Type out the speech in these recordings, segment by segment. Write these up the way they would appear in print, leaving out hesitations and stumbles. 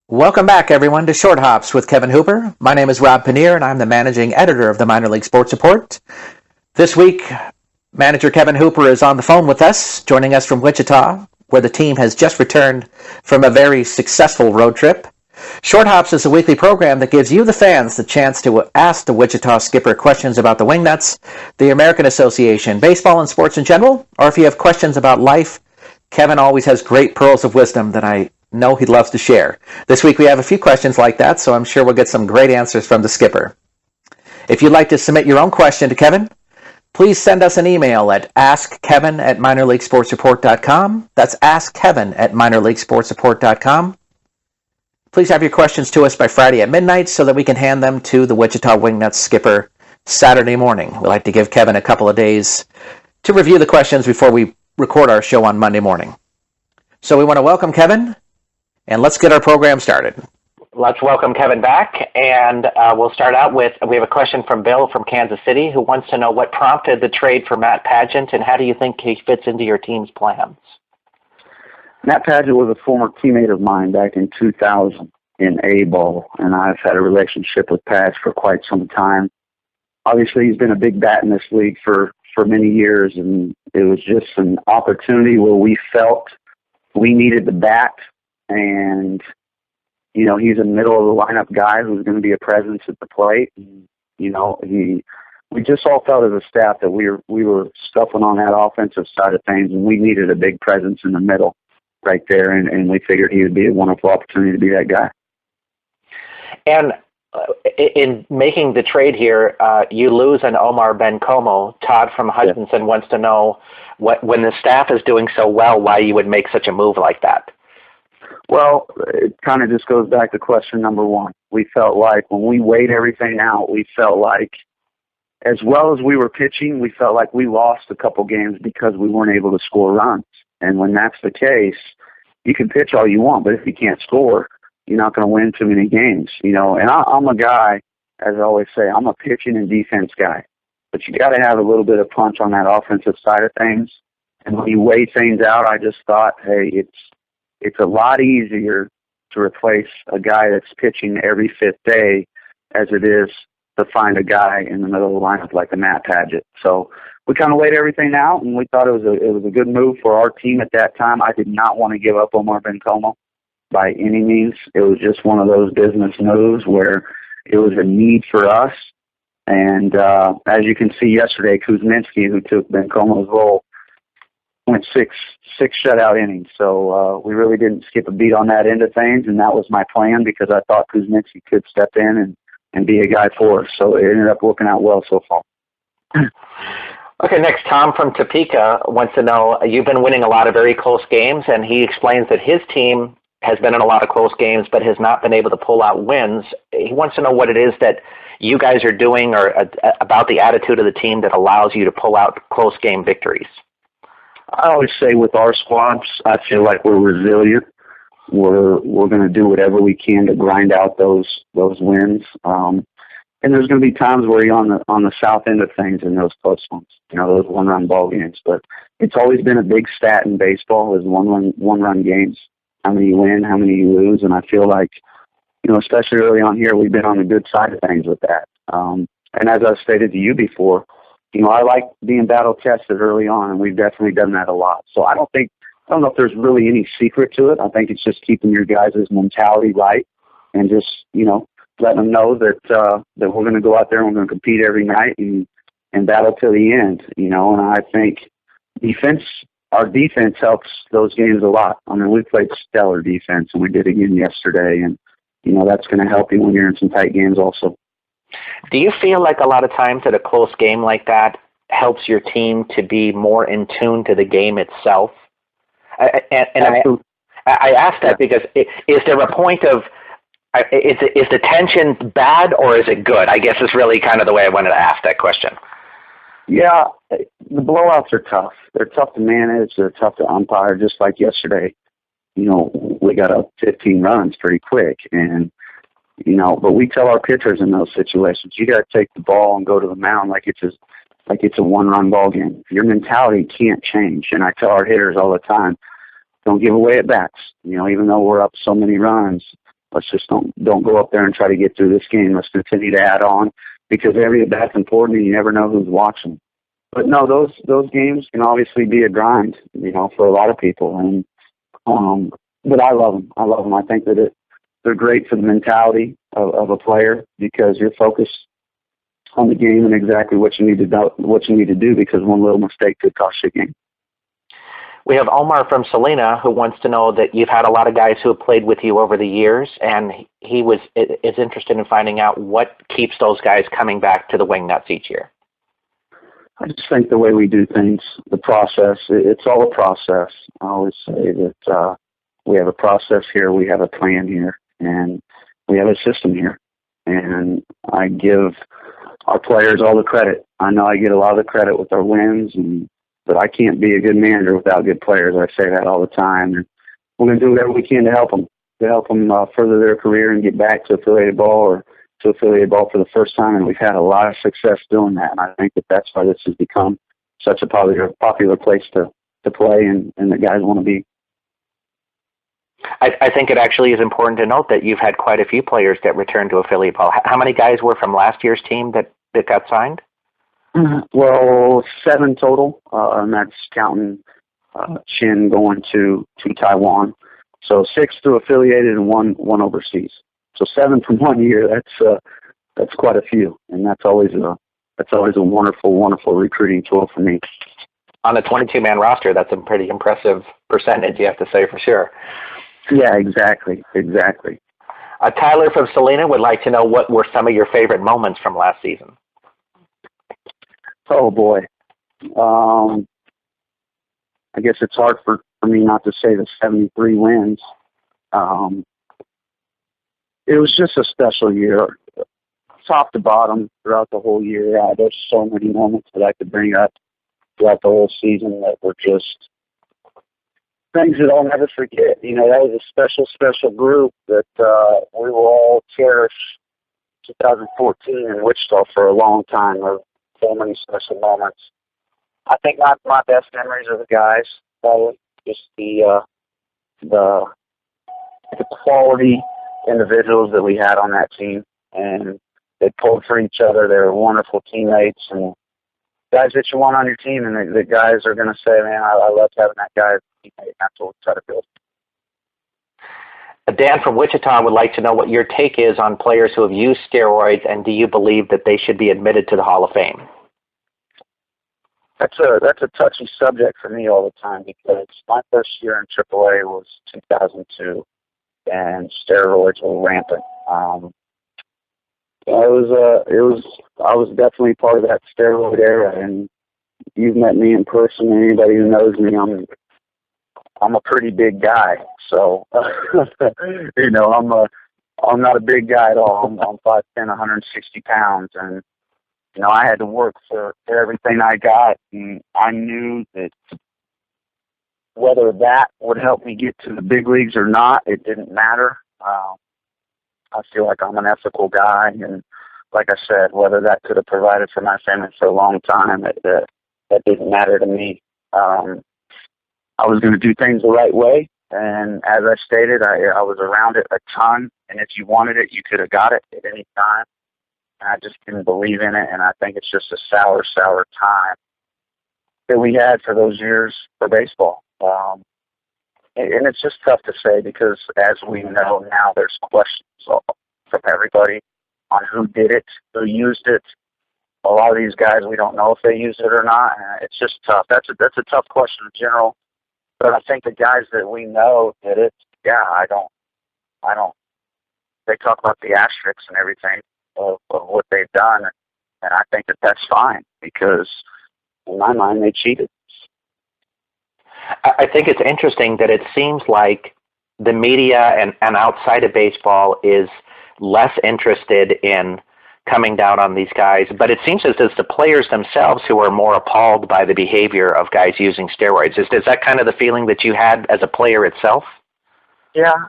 Welcome back, everyone, to Short Hops with Kevin Hooper. My name is Rob Pannier, and I'm the managing editor of the Minor League Sports Report. This week, manager Kevin Hooper is on the phone with us, joining us from Wichita, where the team has just returned from a very successful road trip. Short Hops is a weekly program that gives you, the fans, the chance to ask the Wichita skipper questions about the Wingnuts, the American Association, baseball, and sports in general, or if you have questions about life. Kevin always has great pearls of wisdom that I know he loves to share. This week we have a few questions like that, so I'm sure we'll get some great answers from the skipper. If you'd like to submit your own question to Kevin, please send us an email at askkevin@minorleaguesportsreport.com. That's askkevin@minorleaguesportsreport.com. Please have your questions to us by Friday at midnight so that we can hand them to the Wichita Wingnuts skipper Saturday morning. We like to give Kevin a couple of days to review the questions before we record our show on Monday morning. So we want to welcome Kevin, and let's get our program started. Let's welcome Kevin back, and we'll start out with, we have a question from Bill from Kansas City who wants to know what prompted the trade for Matt Pageant, and how do you think he fits into your team's plans? Matt Pageant was a former teammate of mine back in 2000 in A-ball, and I've had a relationship with Page for quite some time. Obviously, he's been a big bat in this league for many years, and it was just an opportunity where we felt we needed the bat, and he's a middle of the lineup guy who's going to be a presence at the plate. And, we just all felt as a staff that we were scuffling on that offensive side of things, and we needed a big presence in the middle right there, and we figured he would be a wonderful opportunity to be that guy. And in making the trade here, you lose an Omar Bencomo. Todd from Hutchinson wants to know, when the staff is doing so well, why you would make such a move like that. Well, it kind of just goes back to question number one. We felt like when we weighed everything out, we felt like as well as we were pitching, we felt like we lost a couple games because we weren't able to score runs. And when that's the case, you can pitch all you want, but if you can't score, you're not going to win too many games, And I'm a guy, as I always say, I'm a pitching and defense guy. But you got to have a little bit of punch on that offensive side of things. And when you weigh things out, I just thought, hey, it's a lot easier to replace a guy that's pitching every fifth day as it is to find a guy in the middle of the lineup like a Matt Pageant. So we kind of weighed everything out, and we thought it was a good move for our team at that time. I did not want to give up Omar Bencomo by any means. It was just one of those business moves where it was a need for us. And as you can see yesterday, Kuzminski, who took Bencomo's role, went six shutout innings. So we really didn't skip a beat on that end of things, and that was my plan because I thought Kuzminski could step in and be a guy for us. So it ended up working out well so far. Okay, next, Tom from Topeka wants to know, you've been winning a lot of very close games, and he explains that his team has been in a lot of close games but has not been able to pull out wins. He wants to know what it is that you guys are doing or about the attitude of the team that allows you to pull out close game victories. I always say with our squads, I feel like we're resilient. We're going to do whatever we can to grind out those wins. And there's going to be times where you're on the south end of things in those close ones, those one-run ball games. But it's always been a big stat in baseball is one-run games. How many you win, how many you lose, and I feel like, especially early on here, we've been on the good side of things with that. And as I've stated to you before, I like being battle tested early on, and we've definitely done that a lot. So I don't know if there's really any secret to it. I think it's just keeping your guys' mentality right and just, letting them know that that we're going to go out there and we're going to compete every night and battle till the end, And I think our defense helps those games a lot. I mean, we played stellar defense, and we did again yesterday, and that's going to help you when you're in some tight games also. Do you feel like a lot of times that a close game like that helps your team to be more in tune to the game itself? I ask that because is there a point of is the tension bad or is it good? I guess is really kind of the way I wanted to ask that question. Yeah, the blowouts are tough. They're tough to manage. They're tough to umpire. Just like yesterday, we got up 15 runs pretty quick, and but we tell our pitchers in those situations, you got to take the ball and go to the mound like it's a one-run ball game. Your mentality can't change, and I tell our hitters all the time, don't give away at bats. Even though we're up so many runs, Let's just don't go up there and try to get through this game. Let's continue to add on because every at-bat's important and you never know who's watching. But no, those games can obviously be a grind, for a lot of people. And but I love them. I think that they're great for the mentality of a player because you're focused on the game and exactly what you need to do because one little mistake could cost you a game. We have Omar from Salina who wants to know that you've had a lot of guys who have played with you over the years, and he is interested in finding out what keeps those guys coming back to the Wingnuts each year. I just think the way we do things, the process, it's all a process. I always say that we have a process here, we have a plan here, and we have a system here. And I give our players all the credit. I know I get a lot of the credit with our wins, but I can't be a good manager without good players. I say that all the time. And we're going to do whatever we can to help them further their career and get back to affiliated ball or to affiliated ball for the first time. And we've had a lot of success doing that. And I think that's why this has become such a popular place to play and the guys want to be. I think it actually is important to note that you've had quite a few players that returned to affiliate ball. How many guys were from last year's team that got signed? Well, 7 total, and that's counting Chin going to Taiwan. So 6 through affiliated and one overseas. So 7 from 1 year. That's quite a few, and that's always a wonderful recruiting tool for me. On a 22-man roster, that's a pretty impressive percentage, you have to say for sure. Yeah, exactly. Tyler from Salina would like to know what were some of your favorite moments from last season. Oh boy, I guess it's hard for me not to say the 73 wins. It was just a special year, top to bottom throughout the whole year. Yeah, there's so many moments that I could bring up throughout the whole season that were just things that I'll never forget. That was a special group that we will all cherish. 2014 in Wichita for a long time. There were so many special moments. I think my best memories are the guys, probably just the quality individuals that we had on that team, and they pulled for each other. They were wonderful teammates and guys that you want on your team, and the guys are going to say, man, I love having that guy as a teammate. That's what we try to build. Dan from Wichita would like to know what your take is on players who have used steroids, and do you believe that they should be admitted to the Hall of Fame? That's a touchy subject for me all the time because my first year in AAA was 2002, and steroids were rampant. I was definitely part of that steroid era, and you've met me in person. Anybody who knows me, I'm a pretty big guy, so I'm not a big guy at all. I'm 5'10", 160 pounds, and I had to work for everything I got, and I knew that whether that would help me get to the big leagues or not, it didn't matter. I feel like I'm an ethical guy, and like I said, whether that could have provided for my family for a long time, that didn't matter to me. I was going to do things the right way, and as I stated, I was around it a ton, and if you wanted it, you could have got it at any time. And I just didn't believe in it, and I think it's just a sour time that we had for those years for baseball. And it's just tough to say because, as we know now, there's questions from everybody on who did it, who used it. A lot of these guys, we don't know if they used it or not. And it's just tough. That's a tough question in general. But I think the guys that we know did it. Yeah, I don't. They talk about the asterisks and everything of what they've done, and I think that's fine because, in my mind, they cheated. I think it's interesting that it seems like the media and outside of baseball is less interested in coming down on these guys, but it seems as it's the players themselves who are more appalled by the behavior of guys using steroids. Is that kind of the feeling that you had as a player itself? Yeah.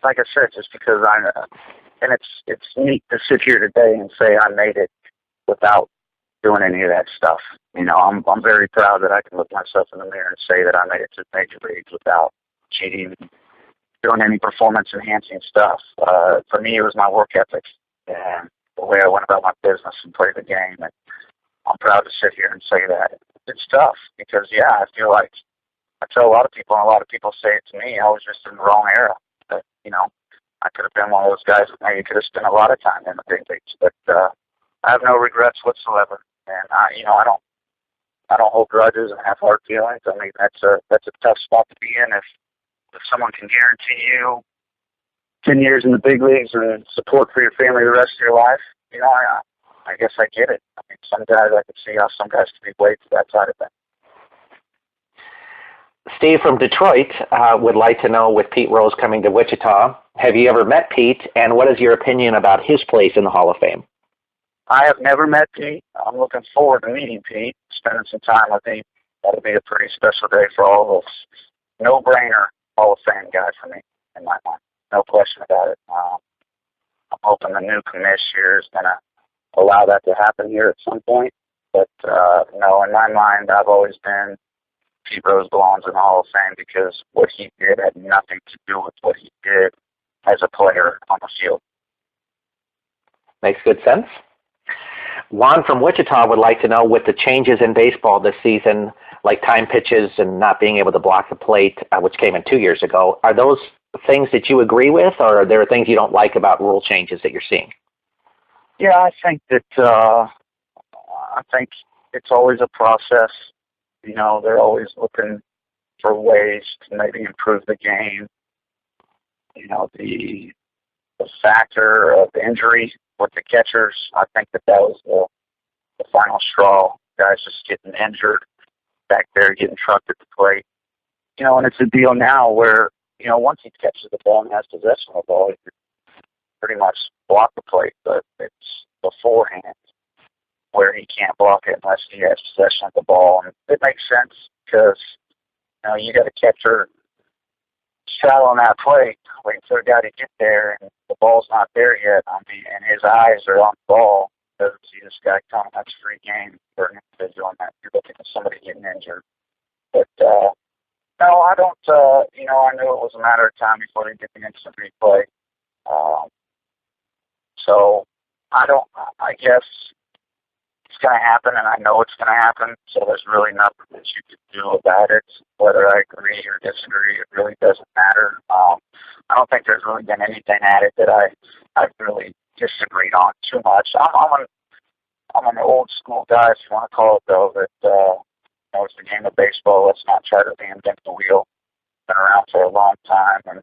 Like I said, just because and it's neat to sit here today and say I made it without doing any of that stuff. I'm very proud that I can look myself in the mirror and say that I made it to the major leagues without cheating, doing any performance enhancing stuff. For me, it was my work ethic and the way I went about my business and played the game. And I'm proud to sit here and say that. It's tough because, yeah, I feel like I tell a lot of people, and a lot of people say it to me, I was just in the wrong era. But, you know, I could have been one of those guys that maybe could have spent a lot of time in the big leagues. But I have no regrets whatsoever. And, I don't hold grudges and have hard feelings. I mean, that's a tough spot to be in if someone can guarantee you 10 years in the big leagues and support for your family the rest of your life. You know, I guess I get it. I mean, some guys, I can see how some guys can be weighed to that side of things. Steve from Detroit would like to know, with Pete Rose coming to Wichita, have you ever met Pete, and what is your opinion about his place in the Hall of Fame? I have never met Pete. I'm looking forward to meeting Pete, spending some time with him. That'll be a pretty special day for all of us. No-brainer Hall of Fame guy for me, in my mind. No question about it. I'm hoping the new commissioner is going to allow that to happen here at some point. But, no, in my mind, I've always been Pete Rose belongs in the Hall of Fame because what he did had nothing to do with what he did as a player on the field. Makes good sense. Juan from Wichita would like to know, with the changes in baseball this season, like time pitches and not being able to block the plate, which came in 2 years ago, are those things that you agree with, or are there things you don't like about rule changes that you're seeing? Yeah, I think it's always a process. You know, they're always looking for ways to maybe improve the game. You know, the factor of injury with the catchers, I think that was the final straw. Guys just getting injured back there, getting trucked at the plate. You know, and it's a deal now where, you know, once he catches the ball and has possession of the ball, he can pretty much block the plate, but it's beforehand where he can't block it unless he has possession of the ball. And it makes sense because, you know, you got a catcher straddling that plate, waiting for the guy to get there, and the ball's not there yet. I mean, and his eyes are on the ball. Doesn't see this guy coming. That's a free game for an individual, and that you're looking at somebody getting injured. But, no, I don't, you know, I knew it was a matter of time before they get the instant replay. So I guess it's going to happen, and I know it's going to happen, so there's really nothing that you can do about it. Whether I agree or disagree, it really doesn't matter. I don't think there's really been anything added that I've really disagreed on too much. I'm an old school guy, if you want to call it, though, that you know, it's the game of baseball. Let's not try to reinvent the wheel. Been around for a long time, and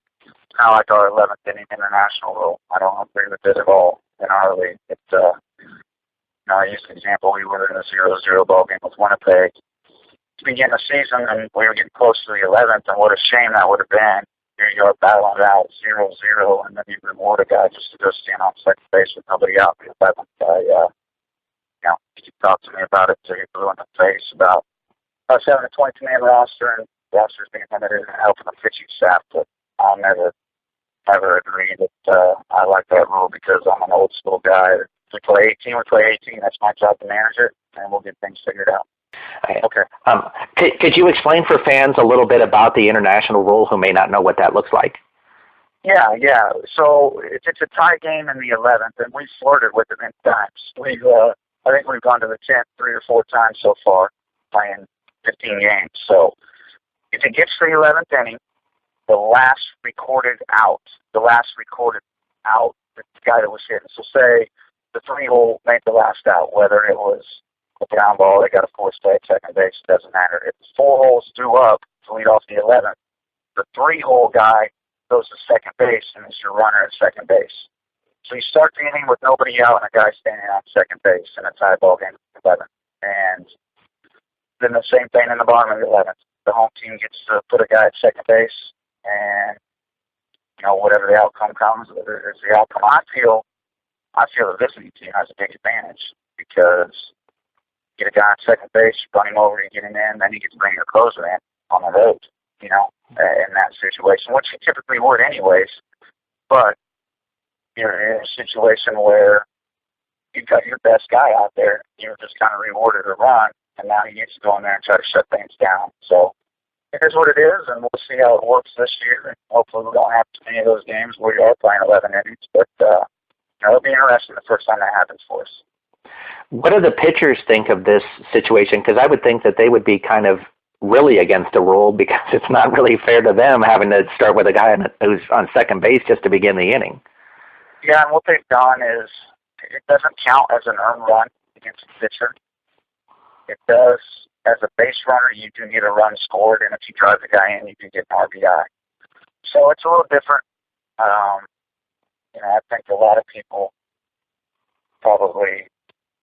kind of like our 11th inning international rule. I don't agree with it at all in our league. You know, I used an example. We were in a 0-0 ball game with Winnipeg to begin the season, and we were getting close to the 11th, and what a shame that would have been. Here you are battling it out 0-0, and then you reward a guy just to go stand on second base with nobody out. The 11th guy, you know, he talked to me about it till he blew in the face about us having a 22-man roster and rosters being limited and helping the pitching staff, but I'll never agree that I like that rule because I'm an old school guy. If we play 18, we play 18. That's my job to manage it, and we'll get things figured out. Okay. Could you explain for fans a little bit about the international rule who may not know what that looks like? Yeah. So it's a tie game in the 11th, and we've flirted with it many times. I think we've gone to the 10th 3 or 4 times so far, playing 15 games. So if it gets to the 11th inning, the last recorded out, the guy that was hitting. So say the 3-hole made the last out, whether it was a ground ball, they got a force play at second base, it doesn't matter. If the 4 holes threw up to lead off the 11th, the 3-hole guy goes to second base and is your runner at second base. So you start the inning with nobody out and a guy standing on second base in a tie ball game at the 11th. And then the same thing in the bottom of the 11th. The home team gets to put a guy at second base, and you know, whatever the outcome comes, is the outcome. I feel the visiting team has a big advantage because you get a guy on second base, you run him over, you get him in, then you get to bring your closer in on the road, you know, in that situation, which you typically would anyways. But you're in a situation where you've got your best guy out there, you're just kind of rewarded a run, and now he gets to go in there and try to shut things down. So it is what it is, and we'll see how it works this year. And hopefully we don't have too many of those games where we are playing 11 innings. But it'll be interesting the first time that happens for us. What do the pitchers think of this situation? Because I would think that they would be kind of really against the rule because it's not really fair to them having to start with a guy who's on second base just to begin the inning. Yeah, and what they've done is it doesn't count as an earned run against a pitcher. It does. As a base runner, you do get a run scored, and if you drive the guy in, you can get an RBI. So it's a little different. I think a lot of people probably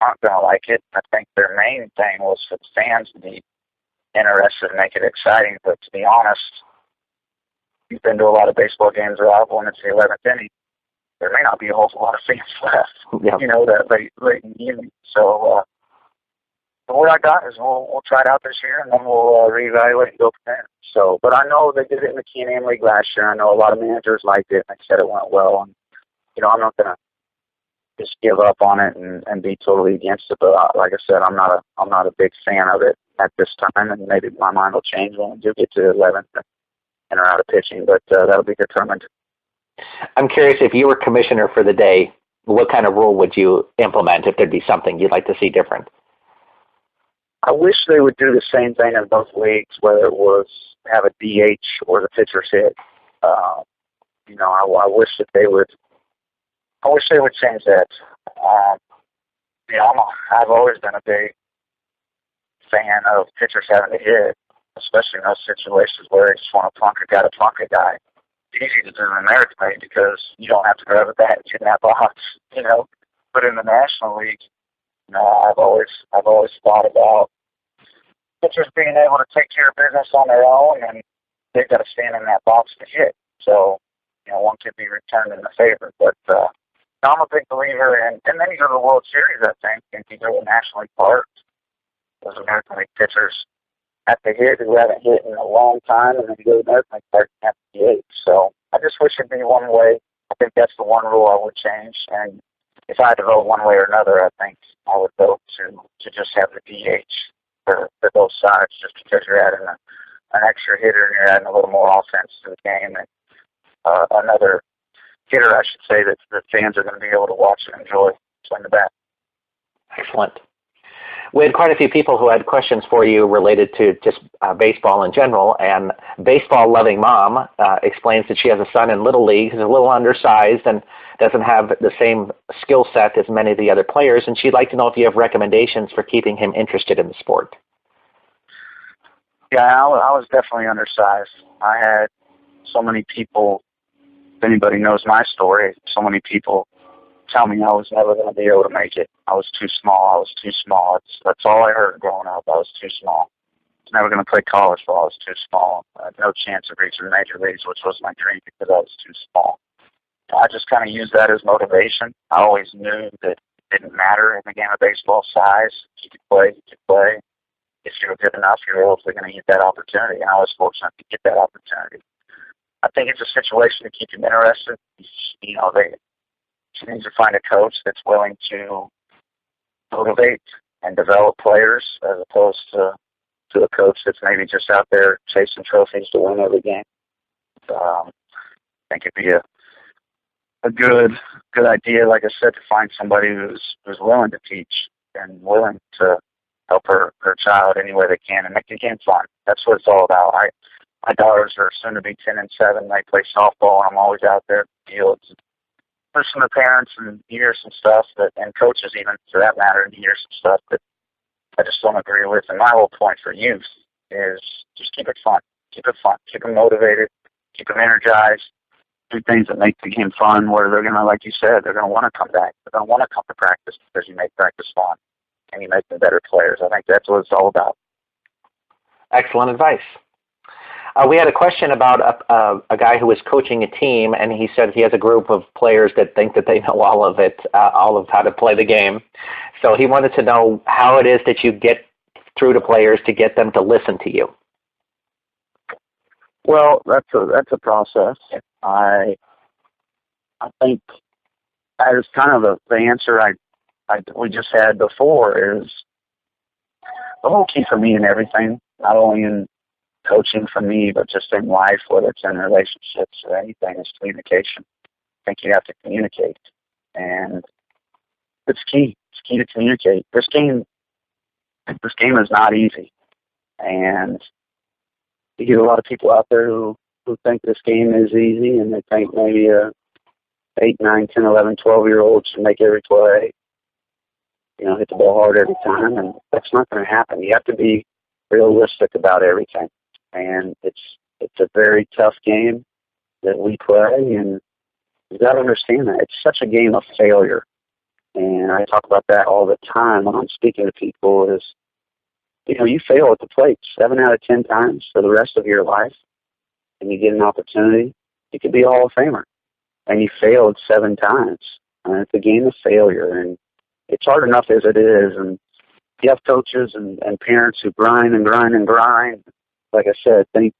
aren't going to like it. I think their main thing was for the fans to be interested and make it exciting. But to be honest, you've been to a lot of baseball games, Rob, when it's the 11th inning. There may not be a whole lot of fans left, yep. That late in the evening. So what I got is we'll try it out this year, and then we'll reevaluate and go from there. So, but I know they did it in the Can-Am League last year. I know a lot of managers liked it, and they said it went well. And I'm not going to just give up on it and be totally against it. But like I said, I'm not a big fan of it at this time, and maybe my mind will change when we do get to 11th and are out of pitching. But that'll be determined. I'm curious, if you were commissioner for the day, what kind of rule would you implement if there'd be something you'd like to see different? I wish they would do the same thing in both leagues, whether it was have a DH or the pitcher's hit. I wish that they would. I wish they would change that. I've always been a big fan of pitchers having to hit, especially in those situations where they just want to plunk a guy. It's easy to do in American League because you don't have to grab a bat and get in that box, But in the National League, I've always thought about pitchers being able to take care of business on their own, and they've got to stand in that box to hit. So, one could be returned in the favor. But I'm a big believer in, and then you go to the World Series, I think, and you go to National League Park. Those American League pitchers have to hit who haven't hit in a long time, and then you go to American League Park and have to hit. So I just wish it'd be one way. I think that's the one rule I would change. And if I had to vote one way or another, I think I would vote to just have the DH for both sides, just because you're adding an extra hitter and you're adding a little more offense to the game, and another hitter, I should say, that the fans are going to be able to watch and enjoy swing the bat. Excellent. We had quite a few people who had questions for you related to just baseball in general, and baseball-loving mom explains that she has a son in Little League who's a little undersized and doesn't have the same skill set as many of the other players, and she'd like to know if you have recommendations for keeping him interested in the sport. Yeah, I was definitely undersized. I had so many people, if anybody knows my story, so many people tell me I was never going to be able to make it. I was too small. That's all I heard growing up. I was too small. I was never going to play college ball. I was too small. I had no chance of reaching the major leagues, which was my dream because I was too small. I just kind of used that as motivation. I always knew that it didn't matter in the game of baseball size. You could play. If you were good enough, you were hopefully going to get that opportunity. And I was fortunate to get that opportunity. I think it's a situation to keep him interested. She needs to find a coach that's willing to motivate and develop players as opposed to a coach that's maybe just out there chasing trophies to win every game. I think it'd be a good idea, like I said, to find somebody who's willing to teach and willing to help her child any way they can and make the game fun. That's what it's all about. My daughters are soon to be 10 and 7. They play softball, and I'm always out there at the fields. Listen to parents and hear some stuff and coaches even for that matter, and hear some stuff that I just don't agree with. And my whole point for youth is just keep it fun. Keep them motivated. Keep them energized. Do things that make the game fun, where they're going to, like you said, they're going to want to come back. They're going to want to come to practice because you make practice fun and you make them better players. I think that's what it's all about. Excellent advice. We had a question about a guy who was coaching a team, and he said he has a group of players that think that they know all of how to play the game. So he wanted to know how it is that you get through to players to get them to listen to you. Well, that's a process. I think that is kind of the answer we just had before is the whole key for me in everything, not only in coaching for me, but just in life, whether it's in relationships or anything, is communication. I think you have to communicate, and it's key. It's key to communicate. This game is not easy, and you get a lot of people out there who think this game is easy, and they think maybe a 8, 9, 10, 11, 12-year-old should make every play, hit the ball hard every time, and that's not going to happen. You have to be realistic about everything, and it's a very tough game that we play, and you've got to understand that. It's such a game of failure, and I talk about that all the time when I'm speaking to people is, you fail at the plate 7 out of 10 times for the rest of your life, and you get an opportunity, you could be a Hall of Famer, and you failed 7 times. It's a game of failure, and it's hard enough as it is, and you have coaches and parents who grind and grind and grind. Like I said, think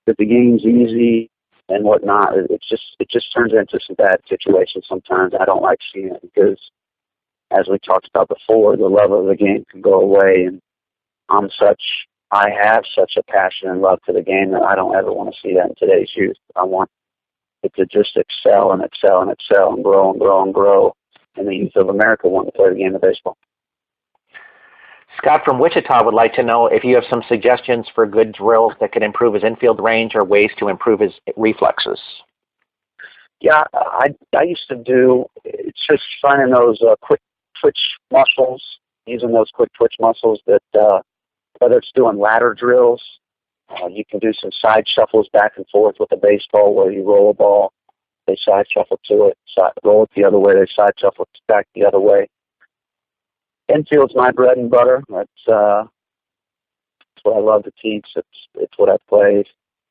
that the game's easy and whatnot. It just turns into some bad situations sometimes. I don't like seeing it because, as we talked about before, the love of the game can go away, and I have such a passion and love for the game that I don't ever want to see that in today's youth. I want it to just excel and excel and excel and grow and grow and grow. And the youth of America want to play the game of baseball. Scott from Wichita would like to know if you have some suggestions for good drills that could improve his infield range or ways to improve his reflexes. Yeah, I used to do, it's just finding those quick twitch muscles, using those quick twitch muscles that, whether it's doing ladder drills, you can do some side shuffles back and forth with a baseball where you roll a ball, they side shuffle to it, roll it the other way, they side shuffle it back the other way. Infield's my bread and butter. That's what I love to teach. It's what I play. It's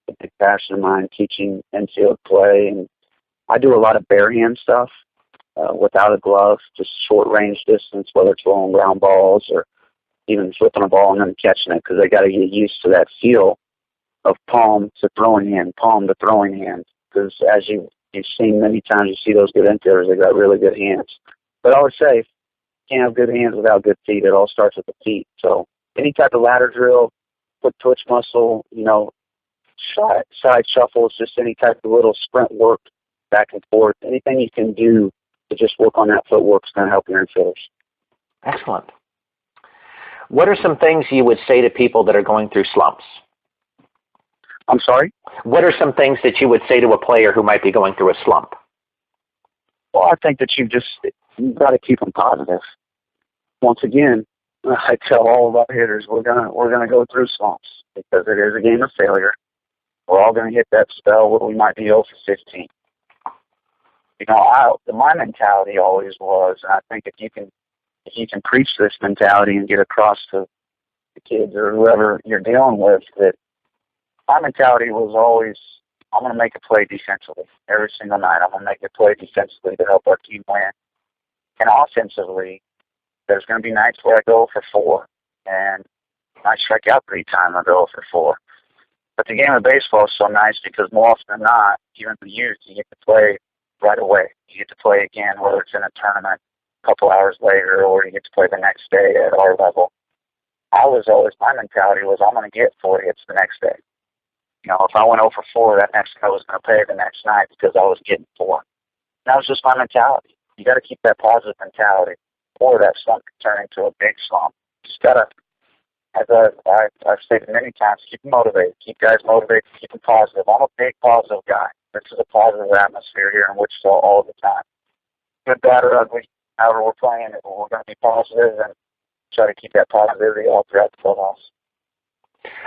a big passion of mine, teaching infield play. And I do a lot of bare hand stuff without a glove, just short range distance, whether it's rolling ground balls or even flipping a ball and then catching it, because they got to get used to that feel of palm to throwing hand, palm to throwing hand. Because as you've seen many times, you see those good infielders, they got really good hands. But I always say, can't have good hands without good feet. It all starts with the feet. So any type of ladder drill, quick twitch muscle, side shuffles, just any type of little sprint work back and forth, anything you can do to just work on that footwork is going to help your infielders. Excellent. What are some things you would say to people that are going through slumps? I'm sorry? What are some things that you would say to a player who might be going through a slump? Well, I think that you've got to keep them positive. Once again, I tell all of our hitters we're gonna go through slumps because it is a game of failure. We're all gonna hit that spell where we might be 0 for 15. My mentality always was, and I think if you can preach this mentality and get across to the kids or whoever you're dealing with, that my mentality was always, I'm going to make a play defensively every single night. I'm going to make a play defensively to help our team win. And offensively, there's going to be nights where I go for 4, and I strike out 3 times I go for 4. But the game of baseball is so nice because more often than not, even the youth, you get to play right away. You get to play again, whether it's in a tournament a couple hours later or you get to play the next day at our level. My mentality was, I'm going to get 4 hits the next day. If I went 0 for 4, that next guy was going to play the next night because I was getting 4. That was just my mentality. You got to keep that positive mentality, or that slump can turn into a big slump. Just got to, as I've stated many times, keep them motivated. Keep guys motivated. Keep them positive. I'm a big positive guy. This is a positive atmosphere here in Wichita all the time. Good, bad, or ugly, however we're playing, we're going to be positive and try to keep that positivity all throughout the clubhouse.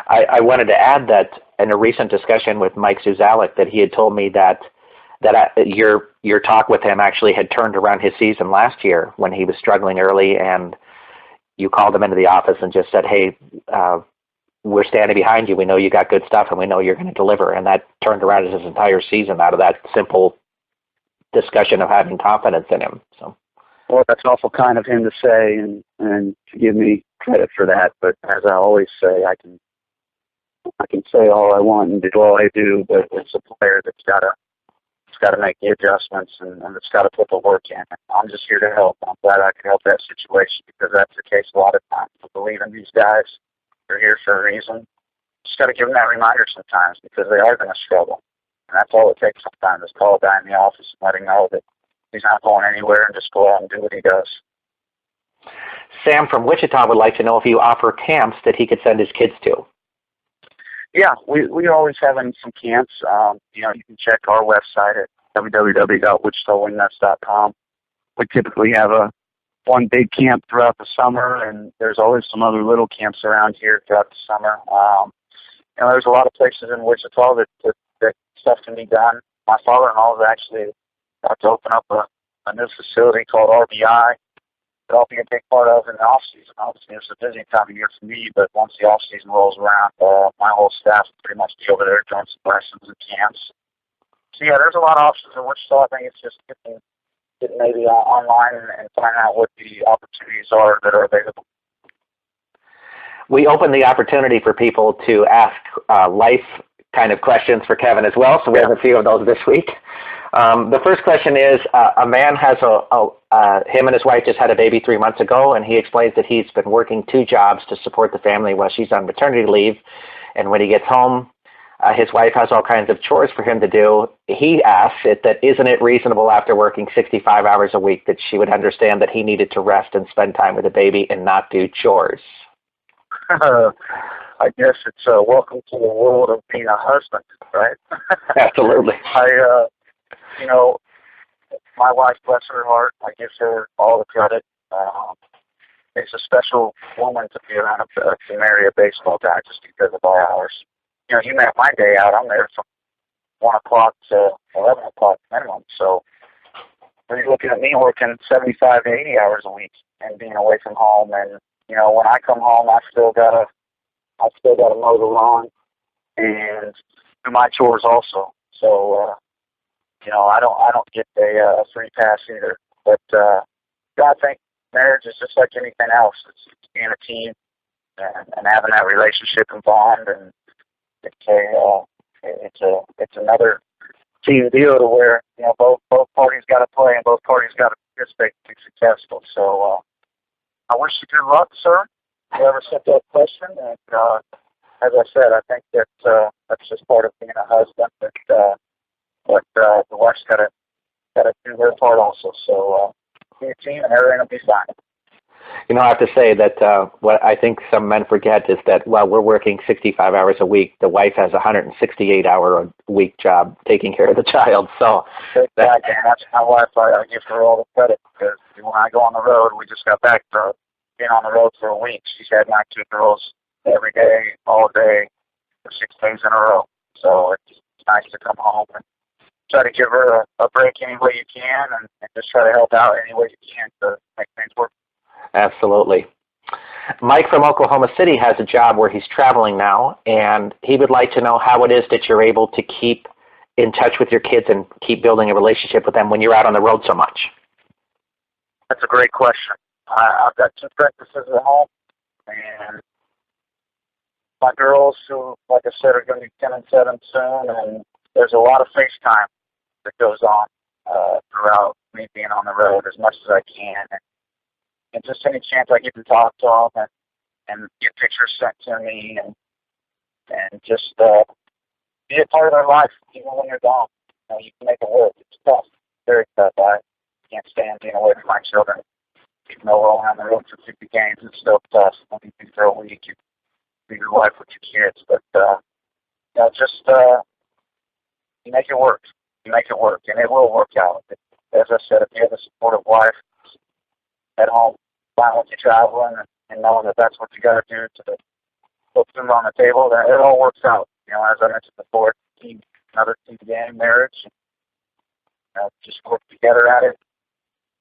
I wanted to add that in a recent discussion with Mike Zuzalik that he had told me that your talk with him actually had turned around his season last year when he was struggling early, and you called him into the office and just said, hey, we're standing behind you. We know you got good stuff, and we know you're going to deliver. And that turned around his entire season out of that simple discussion of having confidence in him. So, well, that's awful kind of him to say and to give me credit for that. But as I always say, I can say all I want and do all I do, but it's a player that's got to make the adjustments and it's got to put the work in. I'm just here to help. I'm glad I can help that situation because that's the case a lot of times. I believe in these guys. They're here for a reason. just got to give them that reminder sometimes because they are going to struggle. And that's all it takes sometimes is call a guy in the office and let him know that he's not going anywhere and just go out and do what he does. Sam from Wichita would like to know if you offer camps that he could send his kids to. Yeah, we always have some camps. You know, you can check our website at www.wichitawingnuts.com. We typically have one big camp throughout the summer, and there's always some other little camps around here throughout the summer. You know, there's a lot of places in Wichita that stuff can be done. My father-in-law is actually about to open up a new facility called RBI that I'll be a big part of in the off-season. Obviously, it's a busy time of year for me, but once the off-season rolls around, my whole staff will pretty much be over there doing some lessons and camps. So, yeah, there's a lot of options in Wichita. I think it's just getting maybe online and find out what the opportunities are that are available. We open the opportunity for people to ask life kind of questions for Kevin as well, so we have a few of those this week. The first question is, a man has him and his wife just had a baby 3 months ago, and he explains that he's been working 2 jobs to support the family while she's on maternity leave, and when he gets home, his wife has all kinds of chores for him to do. He asks isn't it reasonable after working 65 hours a week that she would understand that he needed to rest and spend time with the baby and not do chores? I guess it's welcome to the world of being a husband, right? Absolutely. You know, my wife, bless her heart, I give her all the credit. It's a special woman to be around to marry a baseball guy just because of our hours. You know, you map my day out, I'm there from 1 o'clock to 11 o'clock minimum. So when you're looking at me working 75 to 80 hours a week and being away from home, and, you know, when I come home, I still gotta mow the lawn and do my chores also. So, you know, I don't get a free pass either. But I think marriage is just like anything else. It's being a team and having that relationship and bond, and it's another team deal to where, you know, both parties got to play and both parties got to participate to be successful. So I wish you good luck, sir. Whoever sent that question, and as I said, I think that's just part of being a husband. But the wife's got to do her part also. So be a team, and everything will be fine. You know, I have to say that what I think some men forget is that while we're working 65 hours a week, the wife has a 168-hour-a-week job taking care of the child. So exactly, and that's my wife. I give her all the credit because when I go on the road, we just got back from being on the road for a week. She's had my 2 girls every day, all day, for 6 days in a row. So it's nice to come home and try to give her a break any way you can, and just try to help out any way you can to make things work. Absolutely. Mike from Oklahoma City has a job where he's traveling now, and he would like to know how it is that you're able to keep in touch with your kids and keep building a relationship with them when you're out on the road so much. That's a great question. I've got 2 practices at home, and my girls, who, like I said, are going to be 10 and 7 soon, and there's a lot of FaceTime that goes on throughout me being on the road as much as I can. And just any chance I get to talk to them and get pictures sent to me and just be a part of their life, even when you're gone. You know, you can make it work. It's tough, very tough. I can't stand being away from my children. Even though we're only on the road for 50 games, it's still tough. When you do for a week, you be your wife with your kids. But, you know, just you make it work. You make it work, and it will work out. As I said, if you have a supportive wife at home, fine with you traveling and knowing that that's what you got to do to put food on the table, then it all works out. You know, as I mentioned before, another team game, marriage. You know, just work together at it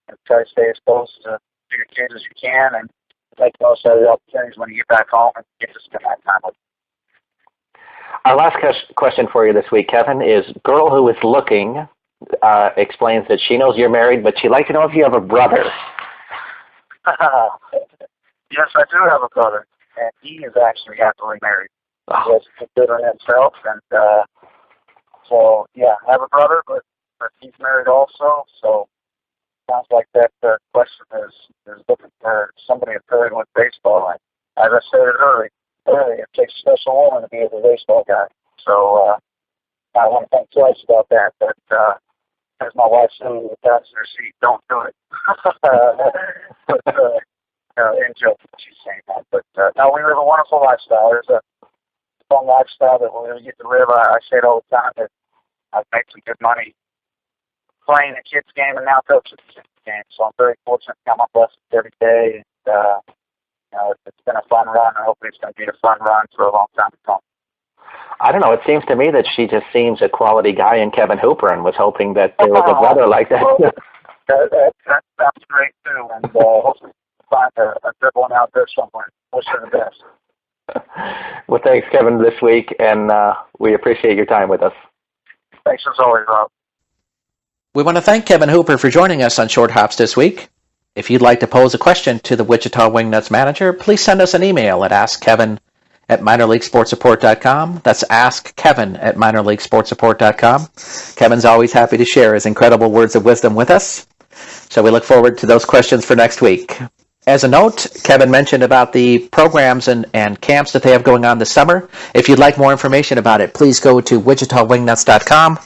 and try to stay as close to your kids as you can, and make the most out of the opportunities when you get back home and get to spend that time with them. Our last question for you this week, Kevin, is girl who is looking explains that she knows you're married, but she'd like to know if you have a brother. Yes, I do have a brother, and he is actually happily married. Oh. He's good on himself, and so yeah, I have a brother, but he's married also. So sounds like that question is looking for somebody affiliated with baseball. And as I said earlier, It takes a special woman to be a baseball guy. So I want to think twice about that. But as my wife said in the passenger seat, don't do it. But in joke, she's saying that. But no, we live a wonderful lifestyle. There's a fun lifestyle that we get to live. I say it all the time that I've made some good money playing the kids' game and now coaching the kids' game. So I'm very fortunate to come up lessons every day. And, it's been a fun run. I hope it's going to be a fun run for a long time to come. I don't know. It seems to me that she just seems a quality guy in Kevin Hooper, and was hoping that there was a brother like that. That sounds great too, and hopefully find a good one out there somewhere. Wish her the best. Well, thanks, Kevin, this week, and we appreciate your time with us. Thanks as always, Rob. We want to thank Kevin Hooper for joining us on Short Hops this week. If you'd like to pose a question to the Wichita Wingnuts manager, please send us an email at askkevin@minorleaguesportsupport.com. That's askkevin@minorleaguesportsupport.com. Kevin's always happy to share his incredible words of wisdom with us. So we look forward to those questions for next week. As a note, Kevin mentioned about the programs and camps that they have going on this summer. If you'd like more information about it, please go to wichitawingnuts.com.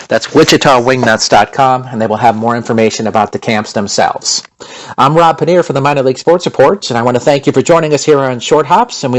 That's wichitawingnuts.com, and they will have more information about the camps themselves. I'm Rob Pannier from the Minor League Sports Report, and I want to thank you for joining us here on Short Hops, and we look